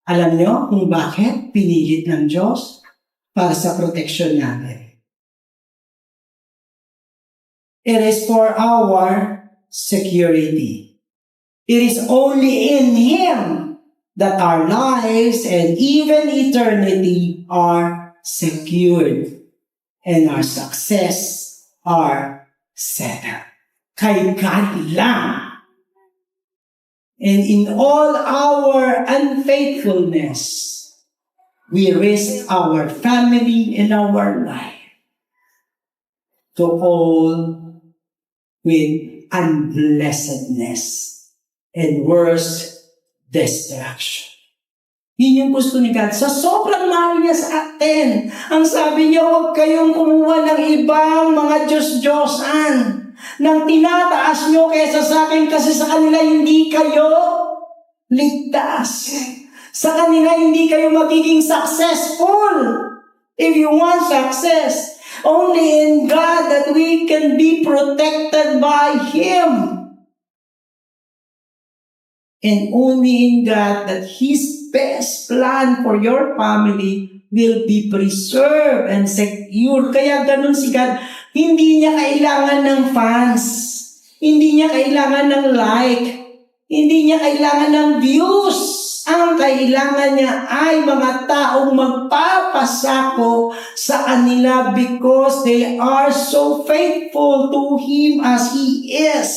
Alam niyo kung bakit pinilit ng Diyos? Para sa protection natin. It is for our security. It is only in Him that our lives and even eternity are secured and our success are settled. Kay God lang. And in all our unfaithfulness, we risk our family and our life to all with unblessedness and worse, destruction. Yun yung gusto ni God. Sa sobrang mahal niya sa atin, ang sabi niya, huwag kayong kumuha ng ibang mga Diyos-Diyosan nang tinataas niyo kaysa sa akin kasi sa kanila hindi kayo ligtas. Sa kanila hindi kayo magiging successful. If you want success, only in God that we can be protected by Him. And only in God that His best plan for your family will be preserved and secure. Kaya ganun si God, hindi niya kailangan ng fans. Hindi niya kailangan ng like. Hindi niya kailangan ng views. Ang kailangan niya ay mga taong magpapasako sa kanila because they are so faithful to Him as He is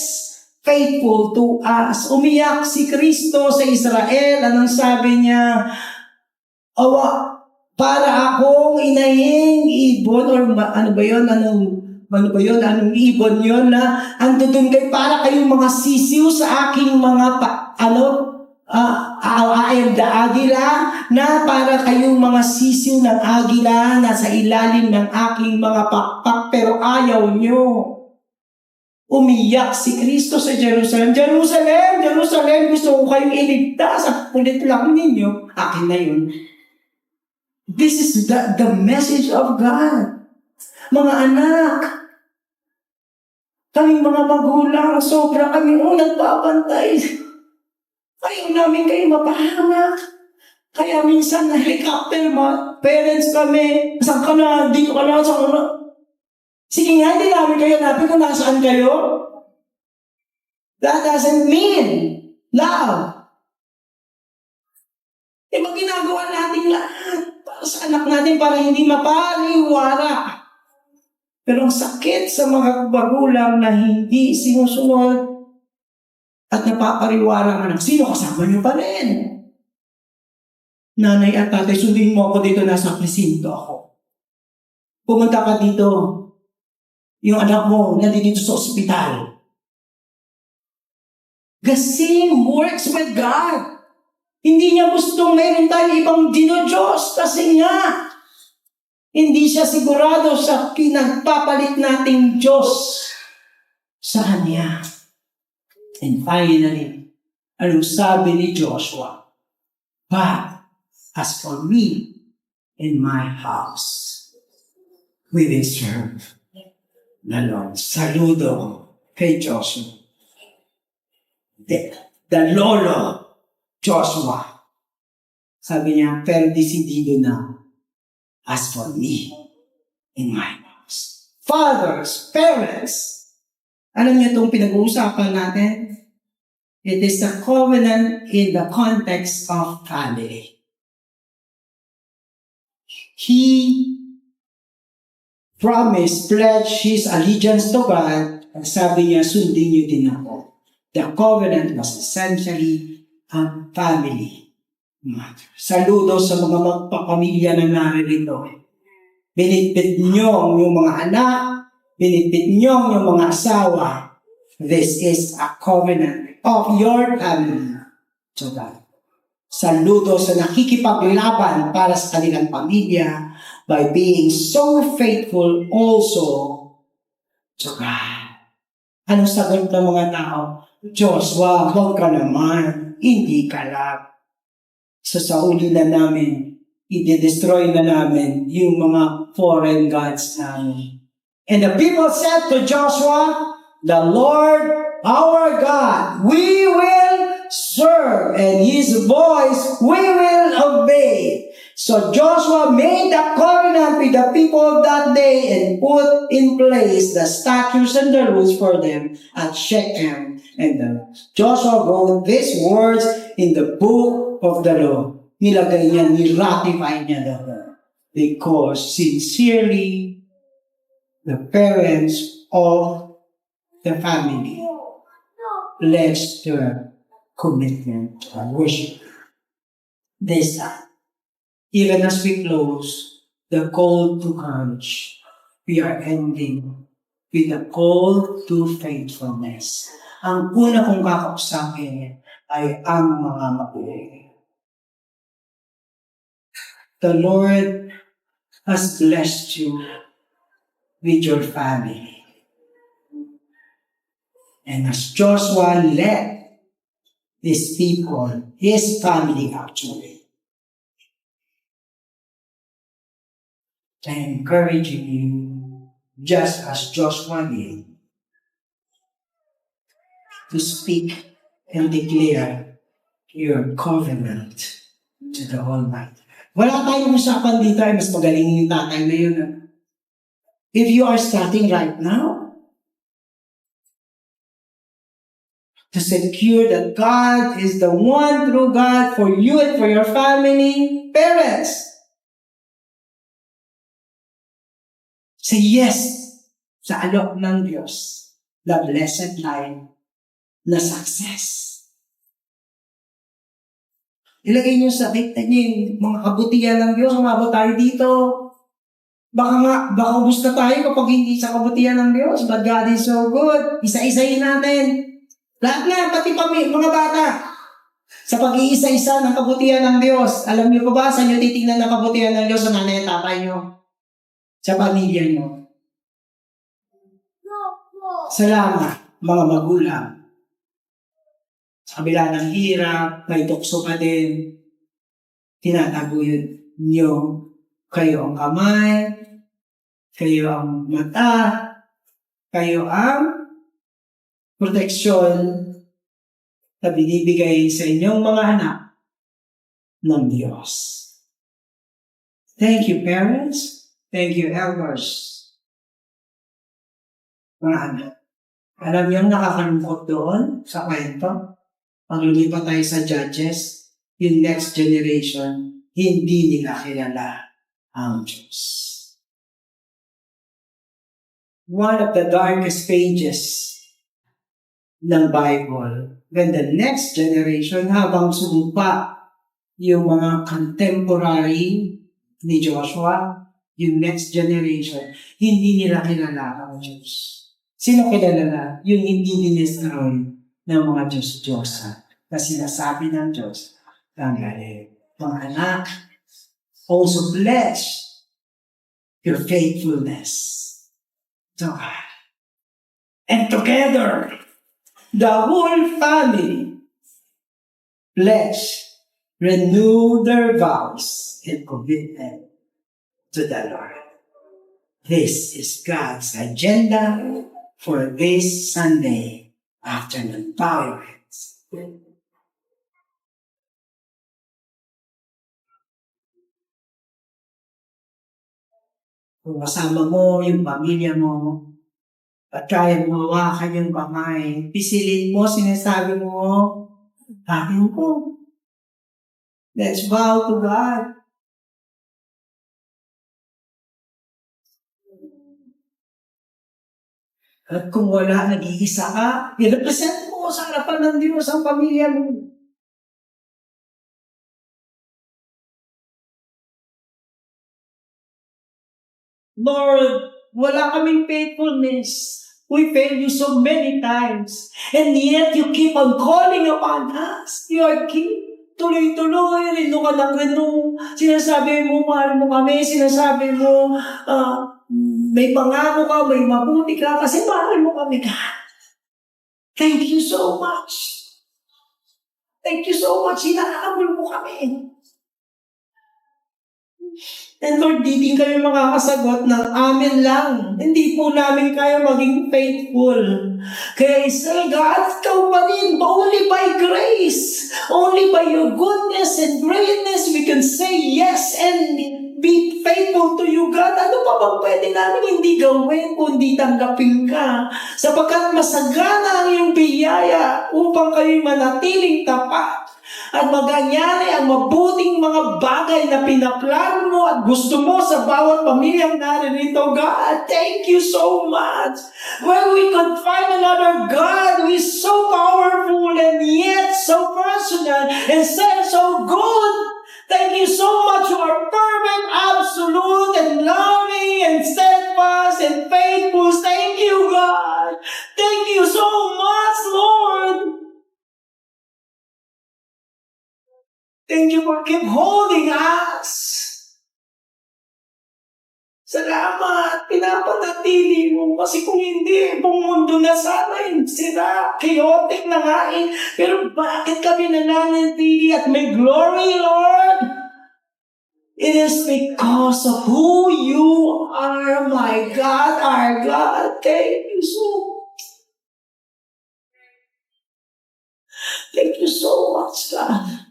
faithful to us. Umiyak si Kristo sa Israel. Anong sabi niya? Para akong inahing ibon or ano ba yun? Anong ibon yun na andun kay para kayong mga sisiw sa aking mga I am the agila na para kayong mga sisiw ng agila na sa ilalim ng aking mga pakpak pero ayaw nyo. Umiyak si Kristo sa Jerusalem. Jerusalem! Jerusalem! Gusto ko kayong iligtas at kulit lang ninyo. Akin na yun. This is the message of God. Mga anak, kaming mga magulang, sobra kami nagpapantay. Ayaw namin kayo mapahamak. Kaya minsan na helicopter, mga parents kami, saan ka na, dito ka na, saan ka na. Sige nga, hindi namin kayo hanapin kung nasaan kayo. That doesn't mean love. Iba ginagawa natin lahat para sa anak natin para hindi mapaliwara. Pero ang sakit sa mga magulang na hindi sinusunod at napapariwara ang anak. Sino kasama niyo pa rin? Nanay at tatay, sundin mo ako dito, nasa presinto ako. Pumunta ka dito. Yung anak mo, nandito sa ospital. The same works with God. Hindi niya gustong mayroon tayong ibang dinodiyos kasi nga, hindi siya sigurado sa pinagpapalit nating Diyos sa Kanya. And finally, anong sabi ni Joshua? But as for me and my house, we will serve the Lord. Saludo kay Joshua. The Lolo Joshua. Sabi niya, pero decidido na. As for me and my house. Fathers, parents, alam niyo itong pinag-uusapan natin? It is a covenant in the context of family. He promised, pledged his allegiance to God, at sabi niya, sundin niyo din ako. The covenant was essentially a family matter. Saludo sa mga magpapamilya na naririto. Binitbit niyo yung mga anak, binitbit niyo yung mga asawa. This is a covenant of your family to God. Saludo sa nakikipaglaban para sa kanilang pamilya by being so faithful also to God. Anong sagot ng mga tao? Joshua, huwag ka naman. Hindi ka lang. So sa uli na namin, i-destroy na namin yung mga foreign gods namin. And the people said to Joshua, the Lord our God, we will serve, and His voice we will obey. So Joshua made a covenant with the people of that day and put in place the statutes and the rules for them at Shechem. And Joshua wrote these words in the book of the law. Nilagay niya, niratify niya lahat. Because sincerely, the parents of the family pledged their commitment to worship. This time, even as we close the call to courage, we are ending with the call to faithfulness. Ang una kong kakausapin ay ang mga magulang. The Lord has blessed you with your family. And as Joshua led these people, his family actually, I'm encouraging you, just as Joshua did, to speak and declare your covenant to the Almighty. Wala tayong usapan dito ay mas magaling yung tatay na yun. If you are starting right now, to secure that God is the one true God for you and for your family, parents, say yes sa alok ng Diyos, the blessed life na success. Ilagay niyo sa kita niyo yung mga kabutihan ng Diyos, umabot tayo dito. Baka gusto tayo kapag hindi sa kabutihan ng Diyos, but God is so good. Isa-isahin natin. Lahat na, pati mga bata. Sa pag-iisa-isa ng kabutihan ng Diyos, alam niyo ba saan niyo titingnan ng kabutihan ng Diyos sa nanay at tatay niyo? Sa pamilya niyo. Salamat, mga magulang. Sa kabila ng hirap, may tukso pa din. Tinataguyod niyo, kayo ang kamay, kayo ang mata, kayo ang proteksyon na binibigay sa inyong mga anak ng Diyos. Thank you, parents. Thank you, elders. Mga anak. Alam niyo ang nakakalungkot doon sa kwento? Pag lumipat tayo sa Judges, yung next generation, hindi nila kilala ang Diyos. One of the darkest pages ng Bible, when the next generation, habang sumpa yung mga contemporary ni Joshua, yung next generation, hindi nila kilala ang Diyos. Sino kilala na? Yung hindi dinestroy ng mga Diyos-Diyosa na sinasabi ng Diyos Mga anak, also bless your faithfulness to God. And together, the whole family pledge, renew their vows and commitment to the Lord. This is God's agenda for this Sunday afternoon. Bow your heads. Kung kasama mo yung pamilya mo, at kaya mo hawakan yung kamay, pisilin mo, sinasabi mo, akin po. Let's bow to God. At kung wala, nag-iisa ka, i-represent mo sa harapan ng Diyos ang pamilya mo. Lord, wala kaming faithfulness. We failed you so many times. And yet, you keep on calling upon us. You are tuloy-tuloy, renew ka ng renew. Sinasabi mo, mahal mo kami. Sinasabi mo, may pangako ka, may mabuti ka, kasi mahal mo kami, God. Thank you so much. Thank you so much. Hinahabol mo kami. And Lord, di din kami makakasagot ng amin lang. Hindi po namin kaya maging faithful. Kaya say, God, ikaw pa rin. Only by grace, only by your goodness and greatness, we can say yes and be faithful to you, God. Ano pa bang pwede namin hindi gawin kundi tanggapin ka? Sapagkat masagana ang iyong biyaya upang kayo'y manatiling tapat at maganyari ang mabuting mga bagay na pinaplano mo at gusto mo sa bawat pamilyang naririto, God. Thank you so much. When we could find another God who is so powerful and yet so personal and so good. Thank you so much. You are perfect, absolute, and loving, and steadfast, and faithful. Thank you, God. Thank you so much, Lord. Thank you for keep holding us. Salamat, pinapanatili mo. Kasi kung hindi, buong mundo na sana sira, chaotic na nga eh. Pero bakit kami nananatili at may glory, Lord? It is because of who you are, my God, our God. Thank you so much. Thank you so much, God.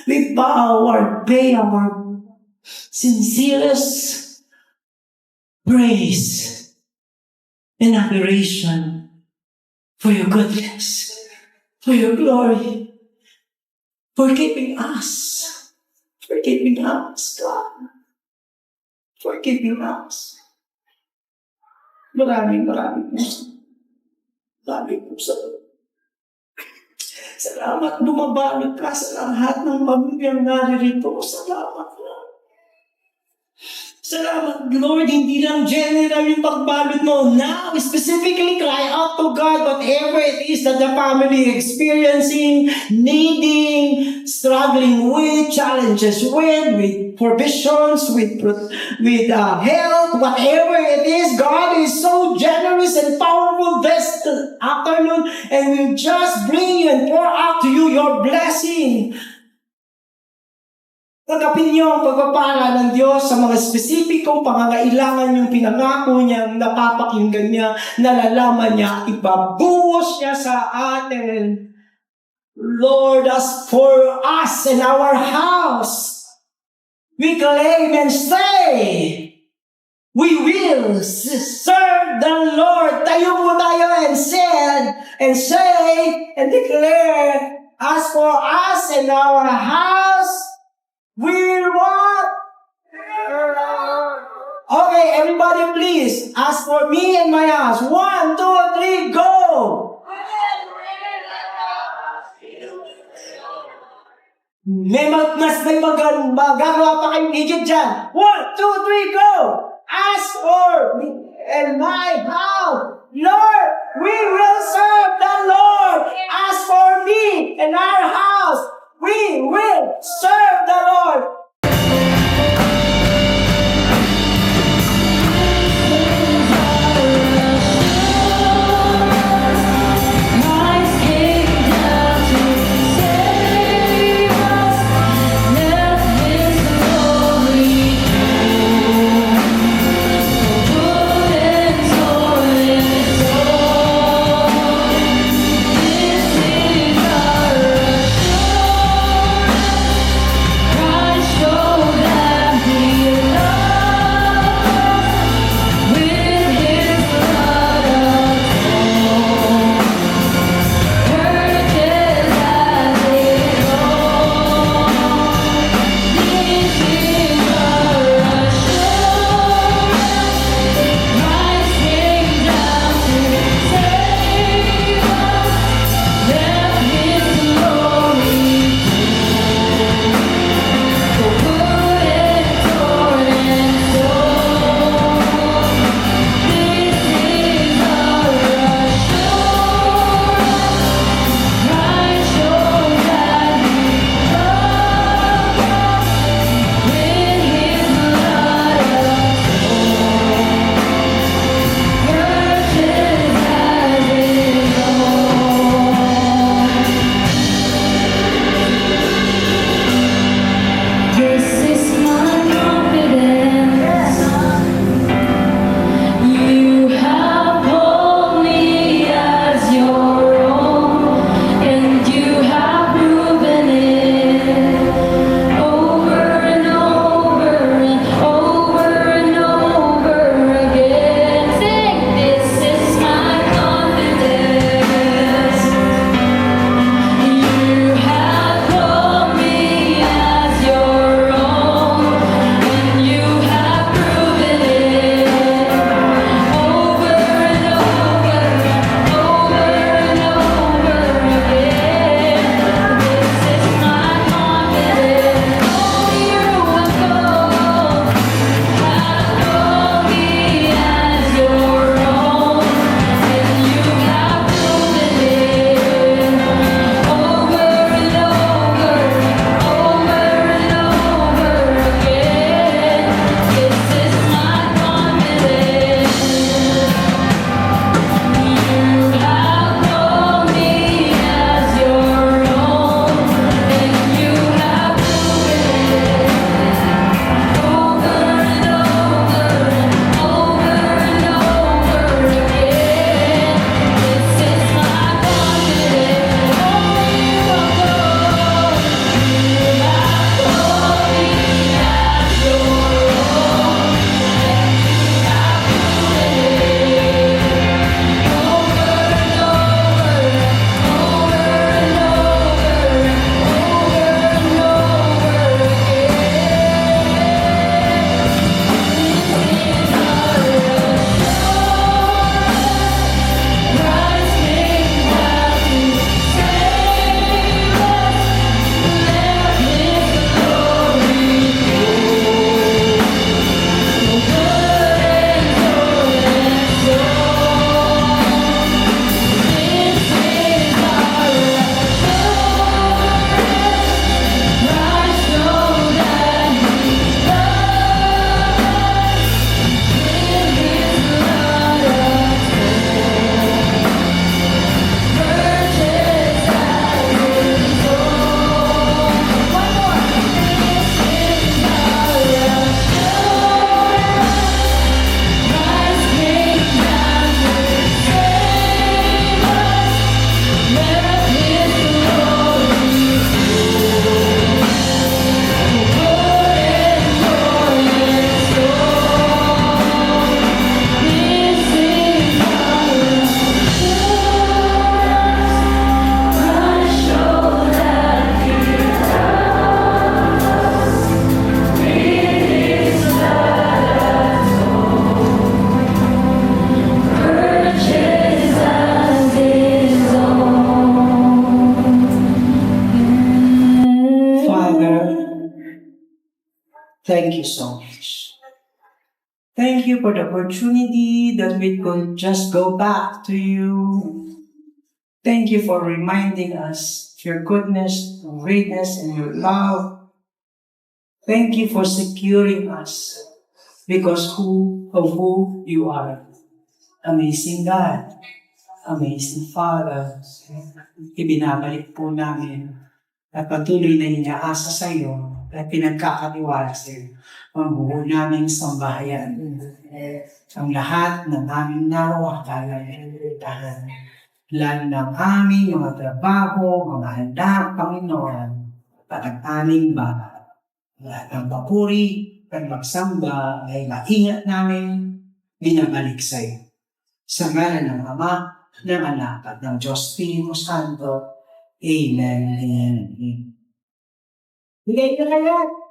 We bow or pay our sincerest praise and admiration for your goodness, for your glory, for keeping us, God, for keeping us. Maraming po sa salamat, bumabalot ka sa lahat ng pamilyang naririto. Salamat, Lord. Salamat, Lord. Hindi lang general yung pagbalot mo. Now, specifically cry out to God whatever it is that the family experiencing, needing, struggling with, challenges with provisions, with health, whatever it is. God is so generous and powerful this afternoon, and will just bring you and pour out to you your blessing. Tanggapin niyo ang pagpapala ng Diyos sa mga spesipikong pangangailangan yung pinangako niya, napapakinggan niya, nalalaman niya, ibabuhos niya sa atin. Lord, as for us and our house, we claim and say, we will serve the Lord. Tayo po tayo and say and declare, as for us and our house, we will what? Okay, everybody please. As for me and my house. 1, 2, 3, go! May magagawa pa kayong digit dyan. 1, 2, 3, go! As for me and my house, Lord, we will serve the Lord. As for me and Thank you so much. Thank you for the opportunity that we could just go back to you. Thank you for reminding us of your goodness, your greatness, and your love. Thank you for securing us because of who you are. Amazing God, amazing Father, ibinabalik po namin at patuloy na inaasa sa iyo at pinagkakatiwala sa iyo ang buo naming sambahayan. Ang lahat ng aming nawa kagalitan, lalo ng aming mga trabaho, mga handa, Panginoon, at ang aming bata. Lahat ng papuri at magsamba ay maingat namin binabalik sa iyo. Sa ngalan ng Ama, ng Anak at ng Diyos Espiritu Santo. Amen and amen. Bigay ka kaya.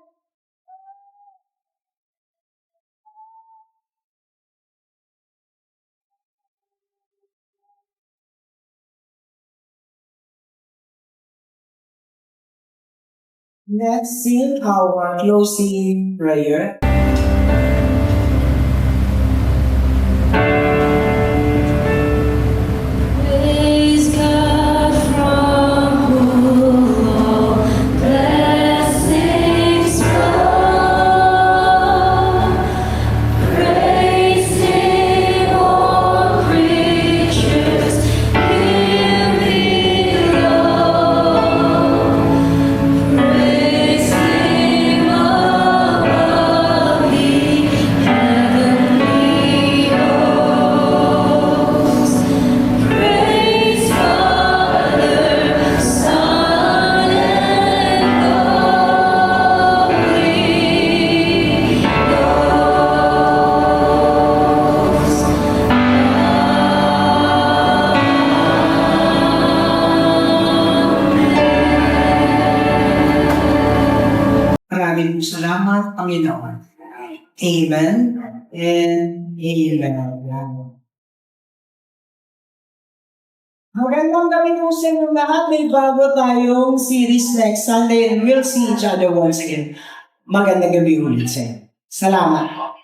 Let's sing our closing prayer. Praise God from whom all blessings flow. Praise Him, all creatures here below. Praise Him above the heavenly hosts. Praise Father, Son, and Holy Ghost. Maraming salamat, Panginoon. Amen and amen. Magandang gabi po sa inyo lahat. May bago tayong series next Sunday and we'll see each other once again. Magandang gabi ulit sa inyo. Salamat.